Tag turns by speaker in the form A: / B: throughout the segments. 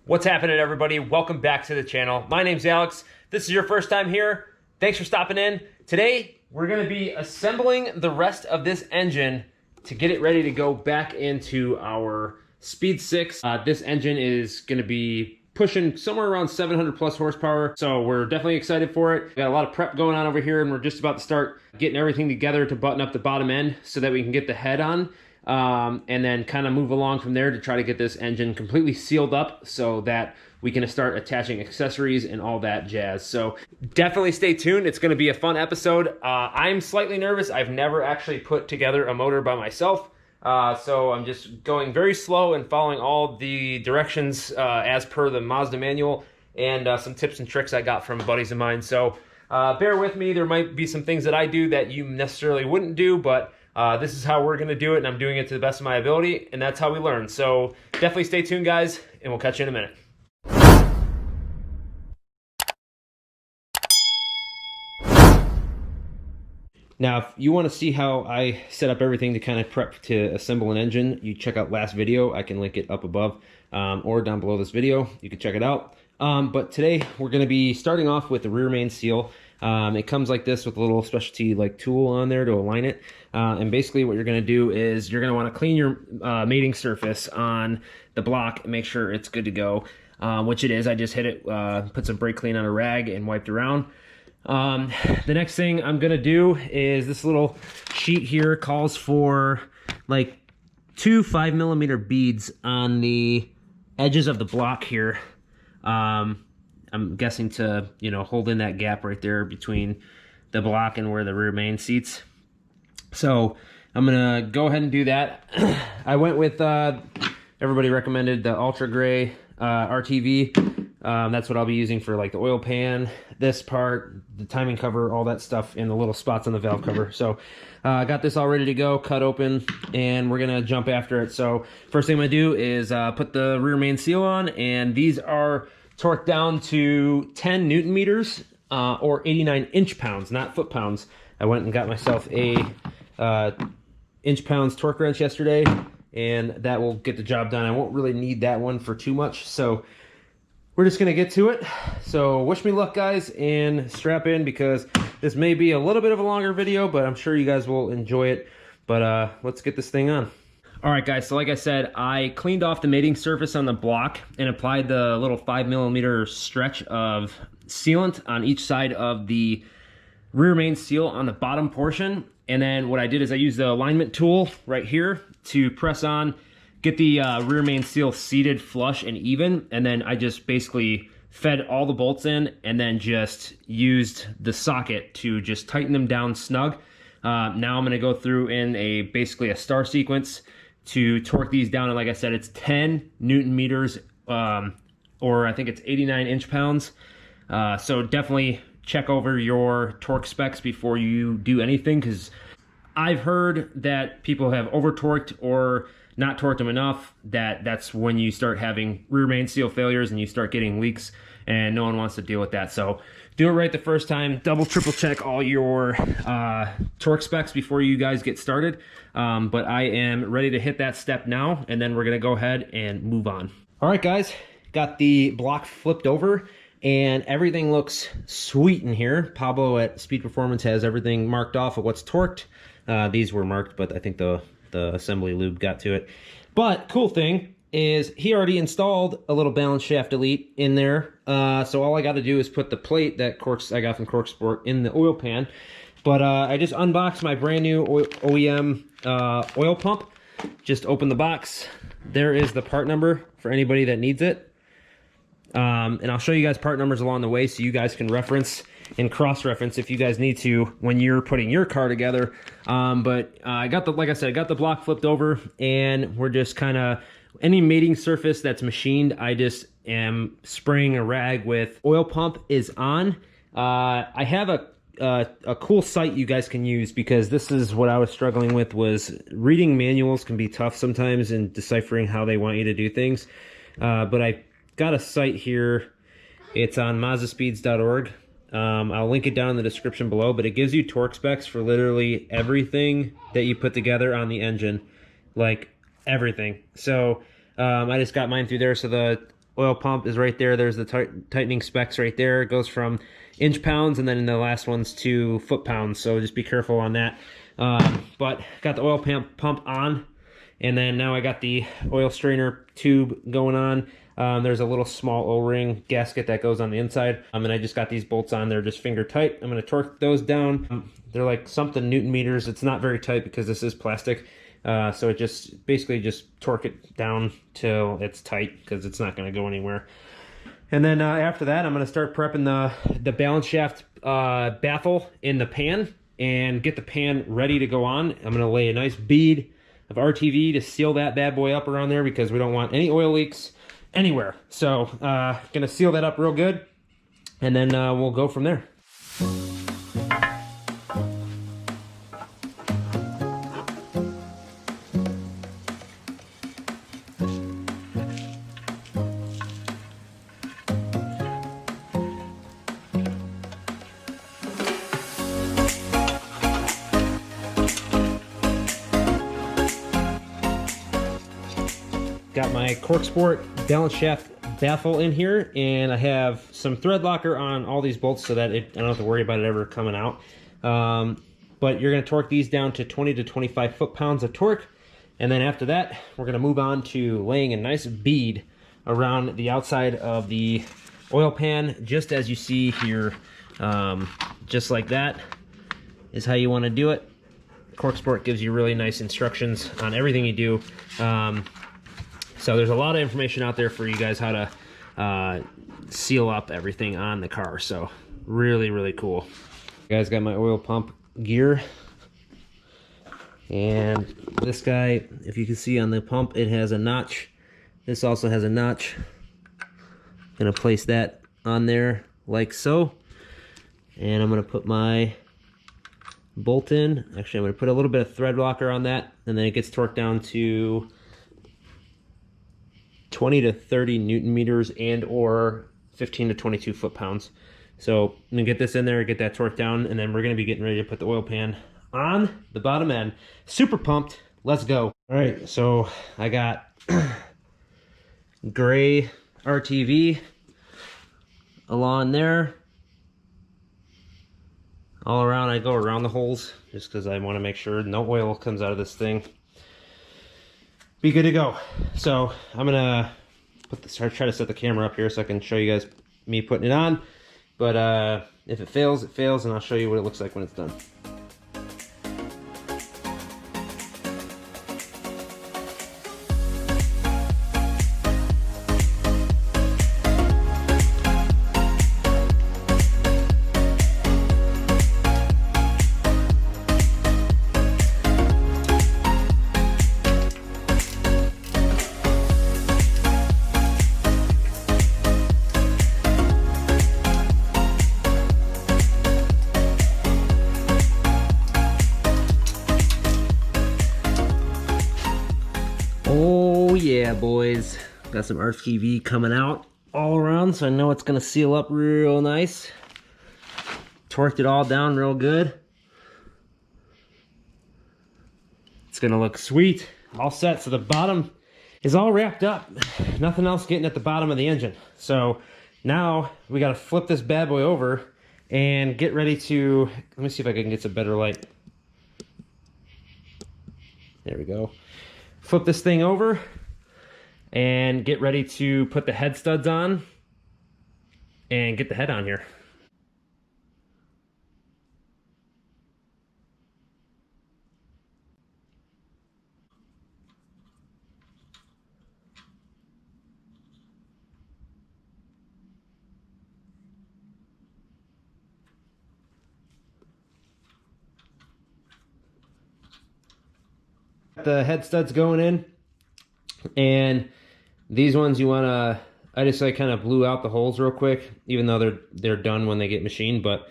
A: What's happening, everybody? Welcome back to the channel. My name's Alex. This is your first time here. Thanks for stopping in. Today, we're gonna be assembling the rest of this engine to get it ready to go back into our Speed 6. This engine is gonna be pushing somewhere around 700 plus horsepower. So we're definitely excited for it. We got a lot of prep going on over here, and we're just about to start getting everything together to button up the bottom end so that we can get the head on. And then kind of move along from there to try to get this engine completely sealed up so that we can start attaching accessories and all that jazz. So definitely stay tuned. It's going to be a fun episode. I'm slightly nervous. I've never actually put together a motor by myself. So I'm just going very slow and following all the directions as per the Mazda manual and some tips and tricks I got from buddies of mine. So bear with me. There might be some things that I do that you necessarily wouldn't do, but this is how we're going to do it, and I'm doing it to the best of my ability, and that's how we learn. So definitely stay tuned, guys, and we'll catch you in a minute. Now, if you want to see how I set up everything to kind of prep to assemble an engine, you check out last video. I can link it up above or down below this video. You can check it out. But today, we're going to be starting off with the rear main seal. It comes like this with a little specialty like tool on there to align it. And basically what you're going to do is you're going to want to clean your mating surface on the block and make sure it's good to go, which it is. I just hit it, put some brake clean on a rag and wiped around. The next thing I'm going to do is this little sheet here calls for like 2 5mm beads on the edges of the block here. I'm guessing to, hold in that gap right there between the block and where the rear main seats. So I'm going to go ahead and do that. I went with, everybody recommended the Ultra Gray RTV. That's what I'll be using for like the oil pan, this part, the timing cover, all that stuff, and the little spots on the valve cover. So I got this all ready to go, cut open, and we're going to jump after it. So first thing I'm going to do is put the rear main seal on, and these are torqued down to 10 Newton meters or 89 inch-pounds, not foot-pounds. I went and got myself a inch-pounds torque wrench yesterday, and that will get the job done. I won't really need that one for too much, so we're just gonna get to it. So wish me luck, guys, and strap in because this may be a little bit of a longer video, but I'm sure you guys will enjoy it. But let's get this thing on. All right, guys, so like I said, I cleaned off the mating surface on the block and applied the little 5mm stretch of sealant on each side of the rear main seal on the bottom portion. And then what I did is I used the alignment tool right here to press on, get the rear main seal seated flush and even, and then I just basically fed all the bolts in and then just used the socket to just tighten them down snug. Now I'm going to go through in basically a star sequence to torque these down, and like I said, it's 10 Newton meters, or I think it's 89 inch-pounds. So definitely check over your torque specs before you do anything, because I've heard that people have over-torqued or not torqued them enough. That's when you start having rear main seal failures and you start getting leaks, and no one wants to deal with that. So do it right the first time. Double, triple check all your torque specs before you guys get started. But I am ready to hit that step now, and then we're gonna go ahead and move on. All right, guys, got the block flipped over and everything looks sweet in here. Pablo at Speed Performance has everything marked off of what's torqued. These were marked, but I think the assembly lube got to it. But cool thing is he already installed a little balance shaft delete in there. So all I got to do is put the plate that I got from Cork Sport in the oil pan. But I just unboxed my brand new OEM oil pump. Just open the box. There is the part number for anybody that needs it. And I'll show you guys part numbers along the way so you guys can reference and cross-reference if you guys need to when you're putting your car together. But I got like I said, I got the block flipped over, and we're just kind of, any mating surface that's machined, I just am spraying a rag with oil pump is on. I have a cool site you guys can use, because this is what I was struggling with, was reading manuals can be tough sometimes in deciphering how they want you to do things. But I got a site here. It's on MAZDASPEED6.org. I'll link it down in the description below, but it gives you torque specs for literally everything that you put together on the engine, like everything. So I just got mine through there. So the oil pump is right there. There's the tightening specs right there. It goes from inch pounds, and then the last one's to foot pounds, so just be careful on that. But got the oil pump on, and then now I got the oil strainer tube going on. There's a little small O-ring gasket that goes on the inside, and I just got these bolts on there just finger tight. I'm going to torque those down. They're like something Newton meters. It's not very tight because this is plastic, so it just basically just torque it down till it's tight because it's not going to go anywhere. And then after that, I'm going to start prepping the balance shaft baffle in the pan and get the pan ready to go on. I'm going to lay a nice bead of RTV to seal that bad boy up around there because we don't want any oil leaks anywhere. So gonna seal that up real good, and then we'll go from there. Got my Cork Sport balance shaft baffle in here, and I have some thread locker on all these bolts so that I don't have to worry about it ever coming out. But you're going to torque these down to 20 to 25 foot-pounds of torque, and then after that we're going to move on to laying a nice bead around the outside of the oil pan, just as you see here. Just like that is how you want to do it. Cork Sport gives you really nice instructions on everything you do. So there's a lot of information out there for you guys how to seal up everything on the car. So really, really cool. Guys, got my oil pump gear. And this guy, if you can see on the pump, it has a notch. This also has a notch. I'm gonna place that on there like so. And I'm gonna put my bolt in. Actually, I'm gonna put a little bit of thread locker on that, and then it gets torqued down to 20 to 30 Newton meters and or 15 to 22 foot-pounds. So I'm gonna get this in there, get that torqued down, and then we're gonna be getting ready to put the oil pan on the bottom end. Super pumped. Let's go. All right, so I got gray RTV along there. All around, I go around the holes just because I want to make sure no oil comes out of this thing. Be good to go. So I'm gonna try to set the camera up here so I can show you guys me putting it on. But if it fails, it fails, and I'll show you what it looks like when it's done. Oh yeah, boys, got some RTV coming out all around, so I know it's gonna seal up real nice. Torqued it all down real good. It's gonna look sweet, all set. So the bottom is all wrapped up, nothing else getting at the bottom of the engine. So now we gotta flip this bad boy over and get ready to, let me see if I can get some better light. There we go. Flip this thing over and get ready to put the head studs on and get the head on here. The head studs going in, and these ones you want to, I just like kind of blew out the holes real quick, even though they're done when they get machined, but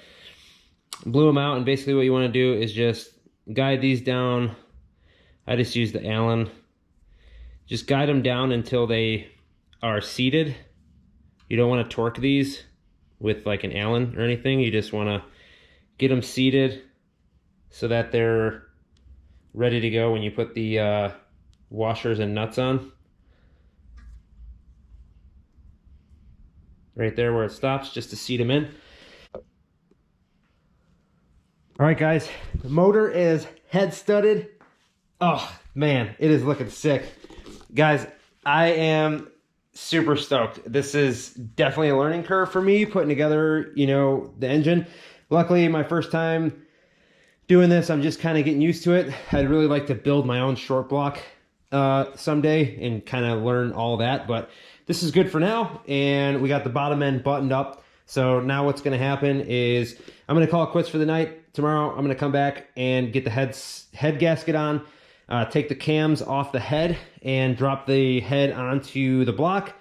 A: blew them out. And basically what you want to do is just guide these down. I just use the Allen, just guide them down until they are seated. You don't want to torque these with like an Allen or anything. You just want to get them seated so that they're ready to go when you put the washers and nuts on. right there where it stops, just to seat them in. All right, guys, the motor is head studded. Oh man, it is looking sick. Guys, I am super stoked. This is definitely a learning curve for me, putting together, you know, the engine. Luckily, my first time doing this, I'm just kind of getting used to it. I'd really like to build my own short block someday and kind of learn all that, but this is good for now. And we got the bottom end buttoned up. So now what's going to happen is I'm going to call it quits for the night. Tomorrow, I'm going to come back and get the head gasket on, take the cams off the head and drop the head onto the block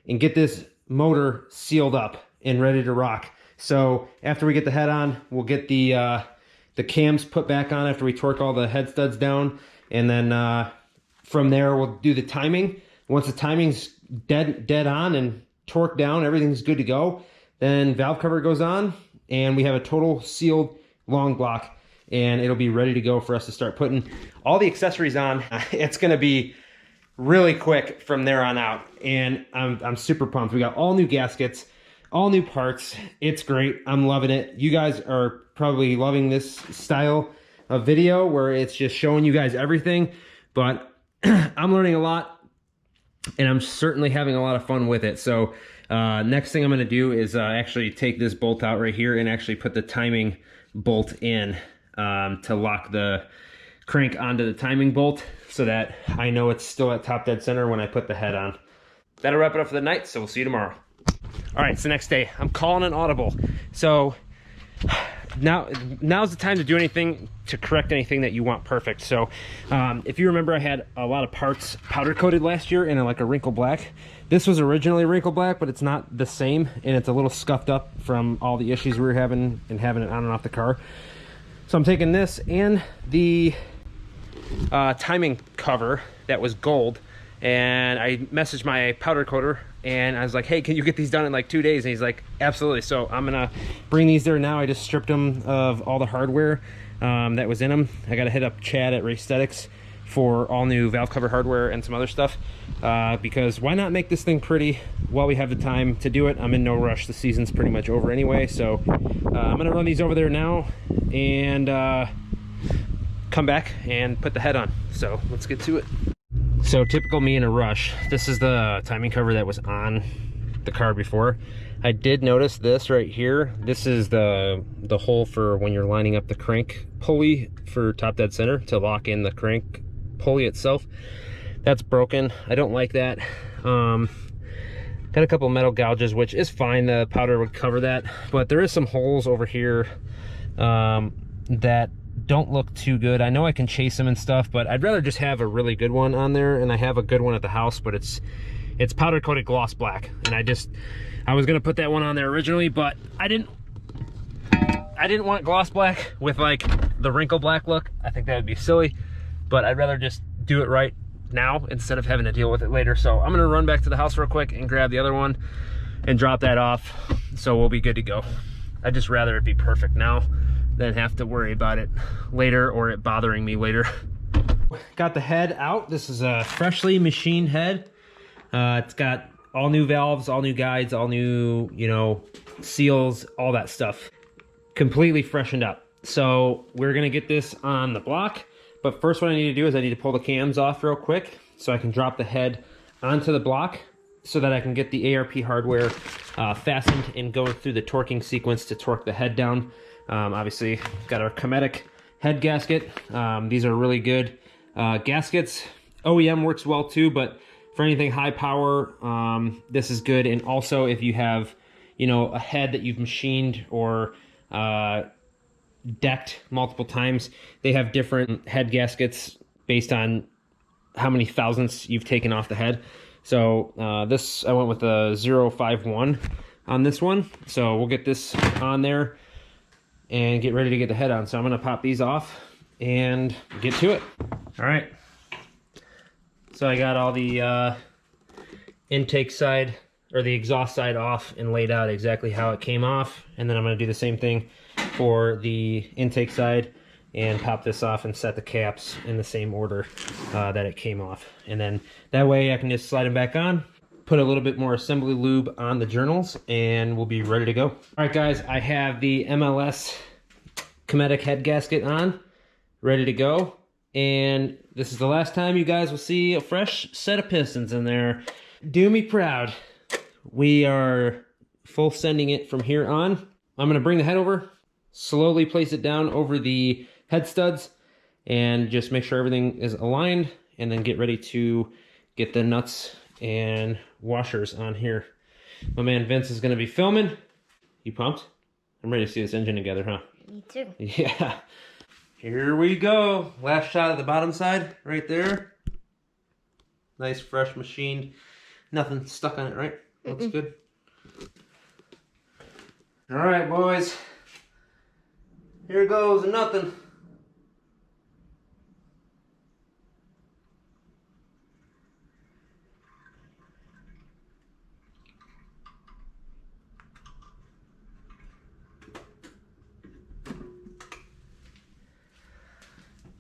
A: and get this motor sealed up and ready to rock. So after we get the head on, we'll get the cams put back on after we torque all the head studs down. And then from there, we'll do the timing. Once the timing's dead on and torqued down, everything's good to go. Then valve cover goes on and we have a total sealed long block and it'll be ready to go for us to start putting all the accessories on. It's going to be really quick from there on out. And I'm super pumped. We got all new gaskets, all new parts. It's great. I'm loving it. You guys are probably loving this style of video where it's just showing you guys everything, but I'm learning a lot and I'm certainly having a lot of fun with it. So next thing I'm going to do is actually take this bolt out right here and actually put the timing bolt in to lock the crank onto the timing bolt so that I know it's still at top dead center when I put the head on. That'll wrap it up for the night, so we'll see you tomorrow. All right, it's the next day. I'm calling an audible. So now's the time to do anything to correct anything that you want perfect. So if you remember, I had a lot of parts powder coated last year in like a wrinkle black. This was originally wrinkle black, but it's not the same, and it's a little scuffed up from all the issues we were having and having it on and off the car. So I'm taking this and the timing cover that was gold, and I messaged my powder coater and I was like, hey, can you get these done in like 2 days? And he's like, absolutely. So I'm gonna bring these there now. I just stripped them of all the hardware that was in them. I gotta hit up Chad at Reinstalling for all new valve cover hardware and some other stuff, because why not make this thing pretty while we have the time to do it? I'm in no rush. The season's pretty much over anyway, so I'm gonna run these over there now and come back and put the head on. So let's get to it. So typical me in a rush. This is the timing cover that was on the car before. I did notice this right here. This is the hole for when you're lining up the crank pulley for top dead center to lock in the crank pulley itself. That's broken. I don't like that. Got a couple metal gouges, which is fine. The powder would cover that, but there is some holes over here that don't look too good. I know I can chase them and stuff, but I'd rather just have a really good one on there, and I have a good one at the house, but it's powder coated gloss black, and I was gonna put that one on there originally, but I didn't want gloss black with like the wrinkle black look. I think that would be silly, but I'd rather just do it right now instead of having to deal with it later. So I'm gonna run back to the house real quick and grab the other one and drop that off, so we'll be good to go. I'd just rather it be perfect now than have to worry about it later or it bothering me later. Got the head out. This is a freshly machined head. It's got all new valves, all new guides, all new, you know, seals, all that stuff. Completely freshened up. So we're gonna get this on the block, but first what I need to do is I need to pull the cams off real quick so I can drop the head onto the block so that I can get the ARP hardware fastened and go through the torquing sequence to torque the head down. Obviously, got our Cometic head gasket. These are really good gaskets. OEM works well too, but for anything high power, this is good. And also, if you have, you know, a head that you've machined or decked multiple times, they have different head gaskets based on how many thousandths you've taken off the head. So I went with a 051 on this one. So we'll get this on there and get ready to get the head on. So I'm gonna pop these off and get to it. All right. So I got all the intake side or the exhaust side off and laid out exactly how it came off. And then I'm gonna do the same thing for the intake side and pop this off and set the caps in the same order that it came off. And then that way I can just slide them back on. put a little bit more assembly lube on the journals, and we'll be ready to go. All right, guys, I have the MLS Cometic head gasket on, ready to go. And this is the last time you guys will see a fresh set of pistons in there. Do me proud. We are full sending it from here on. I'm gonna bring the head over, slowly place it down over the head studs, and just make sure everything is aligned, and then get ready to get the nuts and washers on here. My man Vince is gonna be filming. You pumped? I'm ready to see this engine together, huh?
B: Me too.
A: Yeah. Here we go. Last shot of the bottom side right there. Nice, fresh machined. Nothing stuck on it, right? Looks good. All right, boys. Here goes nothing.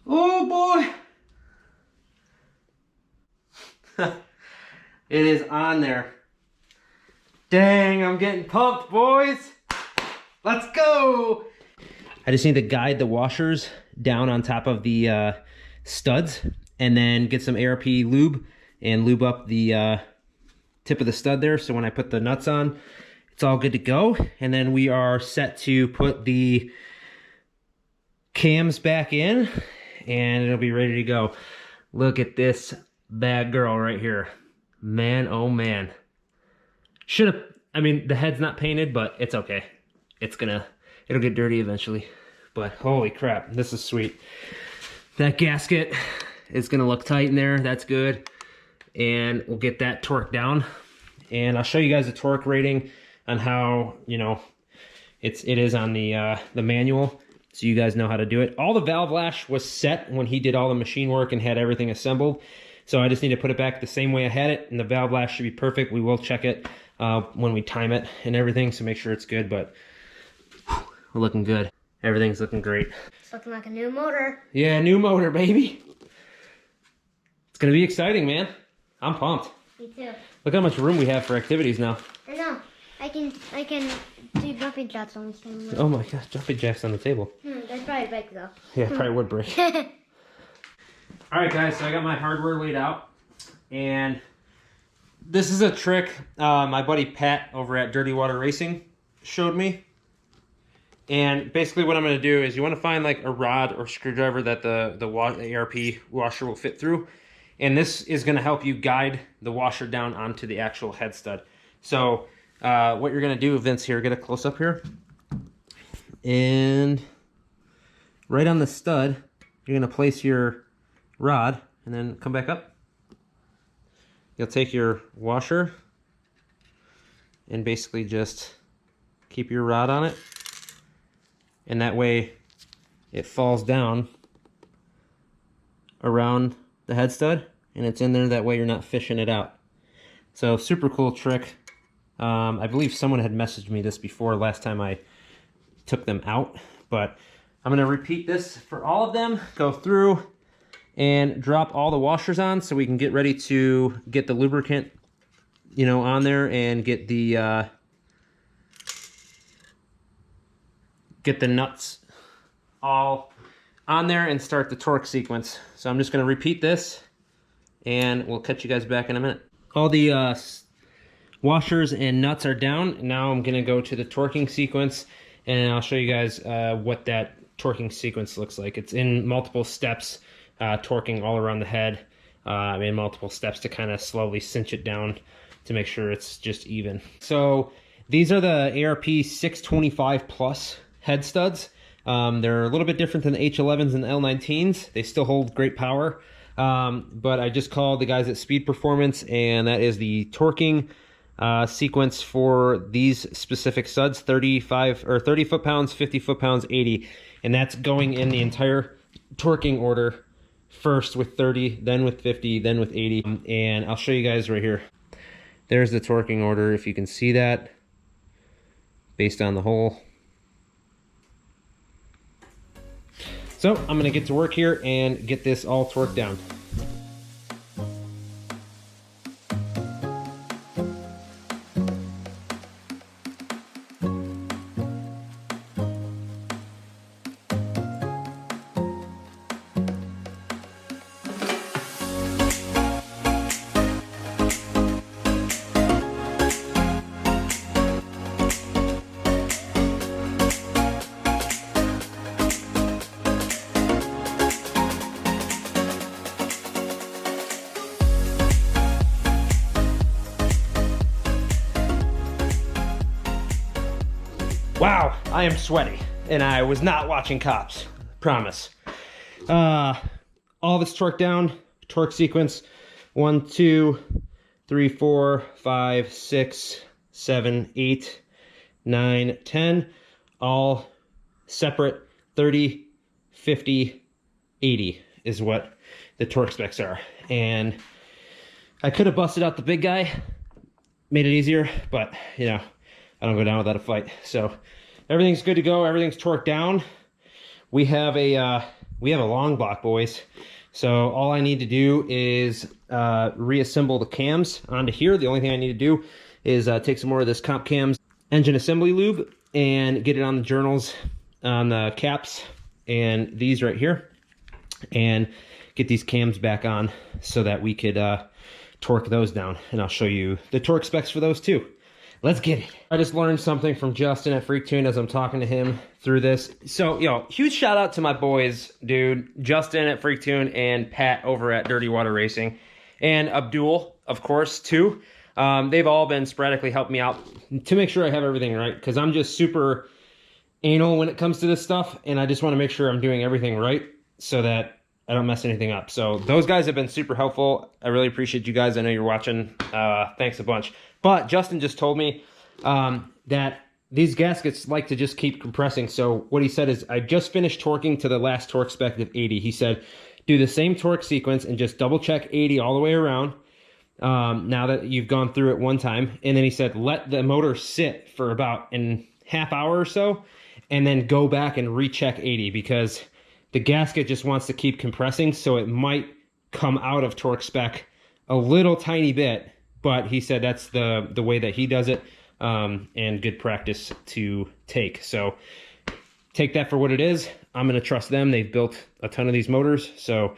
A: Oh boy! It is on there. Dang, I'm getting pumped, boys. Let's go. I just need to guide the washers down on top of the studs, and then get some ARP lube and lube up the tip of the stud there, so when I put the nuts on, it's all good to go. And then we are set to put the cams back in, and it'll be ready to go. Look at this bad girl right here. Man, oh man. I mean, the head's not painted, but it's okay. It'll get dirty eventually. But holy crap, this is sweet. That gasket is gonna look tight in there, that's good. And we'll get that torque down. And I'll show you guys the torque rating on how, you know, it is on the manual, so you guys know how to do it. All the valve lash was set when he did all the machine work and had everything assembled. So I just need to put it back the same way I had it, and the valve lash should be perfect. We will check it when we time it and everything, so make sure it's good, but we're looking good. Everything's looking great.
B: It's looking like a new motor.
A: Yeah, new motor, baby. It's gonna be exciting, man. I'm pumped.
B: Me too.
A: Look how much room we have for activities now.
B: I know. I can do jumping jacks on the same way.
A: Oh my gosh, jumping jacks on the table.
B: That's probably break though.
A: Yeah, probably would break. All right, guys, so I got my hardware laid out, and this is a trick my buddy Pat over at Dirty Water Racing showed me. And basically what I'm going to do is you want to find like a rod or screwdriver that the ARP washer will fit through. And this is going to help you guide the washer down onto the actual head stud. So what you're going to do, Vince, here, get a close up here. And right on the stud, you're going to place your rod and then come back up. You'll take your washer and basically just keep your rod on it. And that way it falls down around the head stud and it's in there. That way you're not fishing it out. So super cool trick. I believe someone had messaged me this before last time I took them out, but I'm going to repeat this for all of them. Go through and drop all the washers on so we can get ready to get the lubricant, you know, on there and get the nuts all on there and start the torque sequence. So I'm just going to repeat this and we'll catch you guys back in a minute. All the washers and nuts are down. Now I'm going to go to the torquing sequence and I'll show you guys what that torquing sequence looks like. It's in multiple steps, torquing all around the head, in multiple steps to kind of slowly cinch it down to make sure it's just even. So these are the ARP 625 plus head studs. They're a little bit different than the H11s and the L19s. They still hold great power, but I just called the guys at Speed Performance, and that is the torquing sequence for these specific studs: 30 foot-pounds, 50 foot-pounds, 80, and that's going in the entire torquing order. First with 30, then with 50, then with 80, and I'll show you guys right here. There's the torquing order, if you can see that, based on the hole. So I'm gonna get to work here and get this all torqued down. Wow, I am sweaty, and I was not watching Cops, promise. All this torque down, torque sequence, 1, 2, 3, 4, 5, 6, 7, 8, 9, 10, all separate 30, 50, 80 is what the torque specs are. And I could have busted out the big guy, made it easier, but you know, I don't go down without a fight. So everything's good to go. Everything's torqued down. We have a long block, boys. So all I need to do is reassemble the cams onto here. The only thing I need to do is take some more of this Comp Cams engine assembly lube and get it on the journals, on the caps and these right here, and get these cams back on so that we could torque those down. And I'll show you the torque specs for those too. Let's get it. I just learned something from Justin at FreekTune as I'm talking to him through this. So, yo, huge shout out to my boys, dude. Justin at FreekTune and Pat over at Dirty Water Racing. And Abdul, of course, too. They've all been sporadically helping me out to make sure I have everything right. Because I'm just super anal when it comes to this stuff. And I just want to make sure I'm doing everything right so that I don't mess anything up. So those guys have been super helpful. I really appreciate you guys. I know you're watching. Thanks a bunch. But Justin just told me that these gaskets like to just keep compressing. So what he said is, I just finished torquing to the last torque spec of 80. He said, do the same torque sequence and just double check 80 all the way around now that you've gone through it one time. And then he said, let the motor sit for about a half hour or so, and then go back and recheck 80, because the gasket just wants to keep compressing. So it might come out of torque spec a little tiny bit. But he said that's the way that he does it, and good practice to take. So take that for what it is. I'm going to trust them. They've built a ton of these motors. So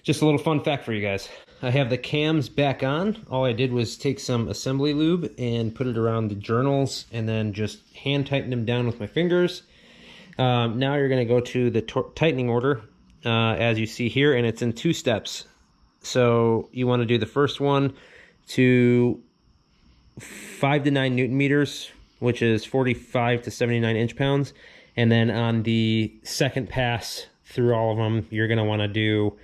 A: just a little fun fact for you guys. I have the cams back on. All I did was take some assembly lube and put it around the journals and then just hand tighten them down with my fingers. Now you're going to go to the tightening order, as you see here, and it's in 2 steps. So you want to do the first one to 5 to 9 Newton meters, which is 45 to 79 inch-pounds. And then on the second pass through all of them, you're going to want to do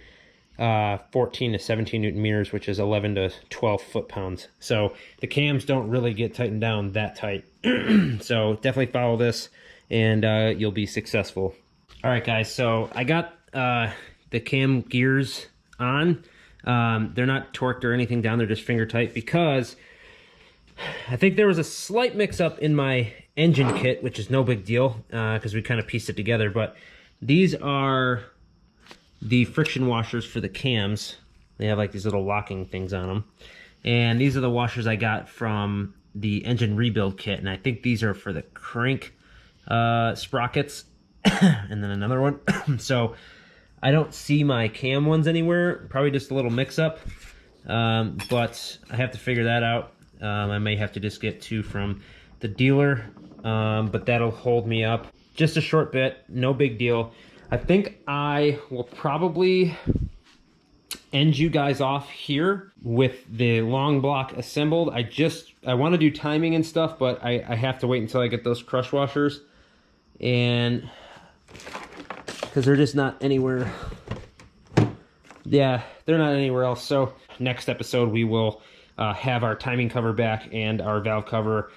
A: 14 to 17 Newton meters, which is 11 to 12 foot-pounds. So the cams don't really get tightened down that tight. So definitely follow this, and you'll be successful. All right, guys, so I got the cam gears on. They're not torqued or anything down, they're just finger tight, because I think there was a slight mix up in my engine kit, which is no big deal because we kind of pieced it together. But these are the friction washers for the cams. They have like these little locking things on them, and these are the washers I got from the engine rebuild kit, and I think these are for the crank sprockets and then another one. So I don't see my cam ones anywhere, probably just a little mix-up, but I have to figure that out. I may have to just get 2 from the dealer, but that'll hold me up just a short bit, no big deal. I think I will probably end you guys off here with the long block assembled. I want to do timing and stuff, but I have to wait until I get those crush washers, and because they're just not anywhere. Yeah, they're not anywhere else. So next episode we will have our timing cover back and our valve cover.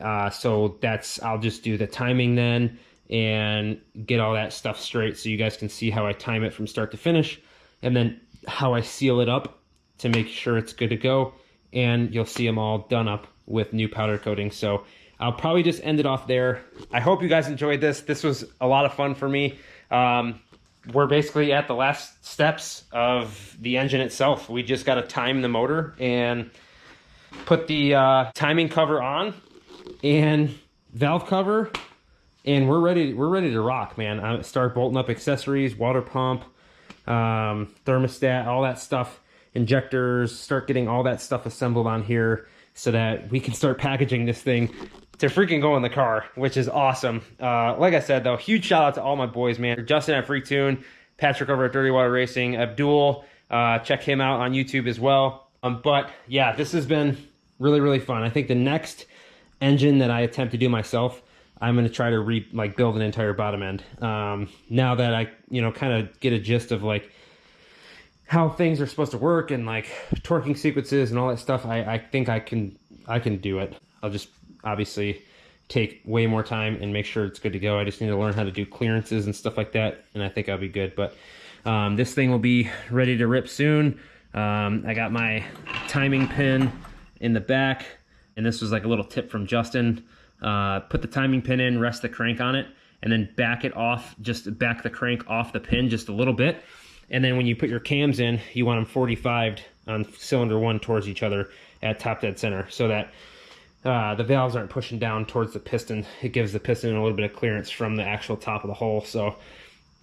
A: So I'll just do the timing then and get all that stuff straight so you guys can see how I time it from start to finish, and then how I seal it up to make sure it's good to go. And you'll see them all done up with new powder coating. So I'll probably just end it off there. I hope you guys enjoyed this. This was a lot of fun for me. We're basically at the last steps of the engine itself. We just got to time the motor and put the timing cover on and valve cover, and we're ready to rock, man. I start bolting up accessories, water pump, thermostat, all that stuff, injectors, start getting all that stuff assembled on here so that we can start packaging this thing to freaking go in the car, which is awesome. Like I said, though, huge shout out to all my boys, man. Justin at FreekTune, Patrick over at Dirty Water Racing, Abdul, check him out on YouTube as well. But yeah, this has been really, really fun. I think the next engine that I attempt to do myself, I'm going to try to like build an entire bottom end. Now that I, kind of get a gist of like how things are supposed to work and like torquing sequences and all that stuff, I think I can do it. I'll just obviously take way more time and make sure it's good to go. I just need to learn how to do clearances and stuff like that, and I think I'll be good. But this thing will be ready to rip soon. I got my timing pin in the back, and this was like a little tip from Justin. Put the timing pin in, rest the crank on it, and then back it off, just back the crank off the pin just a little bit. And then when you put your cams in, you want them 45'd on cylinder 1 towards each other at top dead center, so that the valves aren't pushing down towards the piston. It gives the piston a little bit of clearance from the actual top of the hole. So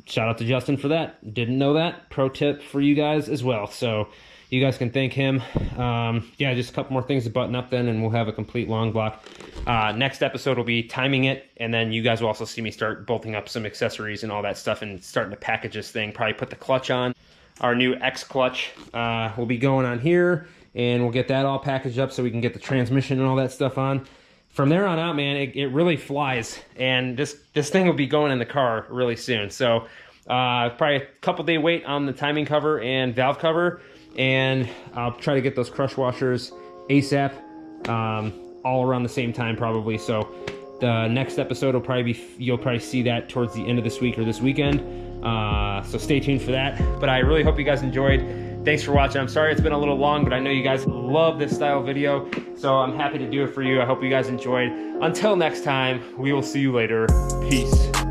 A: shout out to Justin for that. Didn't know that. Pro tip for you guys as well. So you guys can thank him. Yeah, just a couple more things to button up then, and we'll have a complete long block. Next episode will be timing it, and then you guys will also see me start bolting up some accessories and all that stuff and starting to package this thing. Probably put the clutch on. Our new X clutch will be going on here, and we'll get that all packaged up so we can get the transmission and all that stuff on. From there on out, man, it really flies, and this thing will be going in the car really soon. So probably a couple day wait on the timing cover and valve cover, and I'll try to get those crush washers ASAP, all around the same time probably. So the next episode will probably be, you'll probably see that towards the end of this week or this weekend. So stay tuned for that. But I really hope you guys enjoyed. Thanks for watching. I'm sorry it's been a little long, but I know you guys love this style video, so I'm happy to do it for you. I hope you guys enjoyed. Until next time, we will see you later. Peace.